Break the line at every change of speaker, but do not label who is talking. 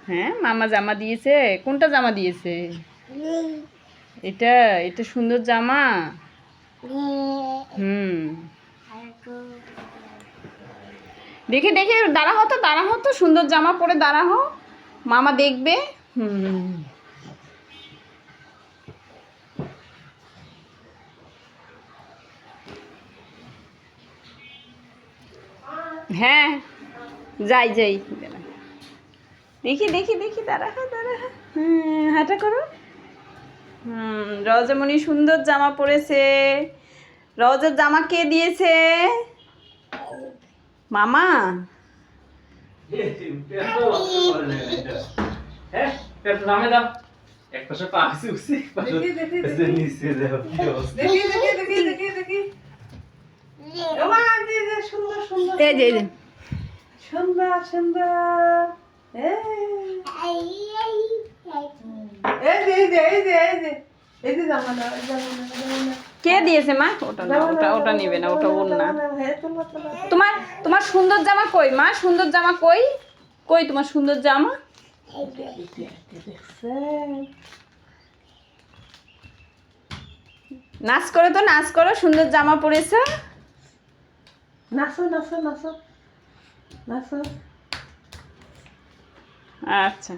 হ্যাঁ মামা জামা দিয়েছে। কোনটা জামা দিয়েছে? এটা এটা সুন্দর জামা। হুম, দেখে দেখে দাঁড়া হতো সুন্দর জামা পরে দাঁড়া হো, মামা দেখবে। হুম, হ্যাঁ যাই যাই, দেখি দেখি দেখি দাঁড়া হো। হাঁটা করো। রজমণি সুন্দর জামা পরেছে। রজের জামা কে দিয়েছে? মামা।
সুন্দর সুন্দর
কে দিয়েছে মা? ওটা না, ওটা নেবে না, ওটা ওর না। তোমার তোমার সুন্দর জামা কই মা? সুন্দর জামা কই? কই তোমার সুন্দর জামা? নাচ করে তো, নাচ করো, সুন্দর জামা পরেছো।
নাচো নাচো নাচো নাচো।
আচ্ছা।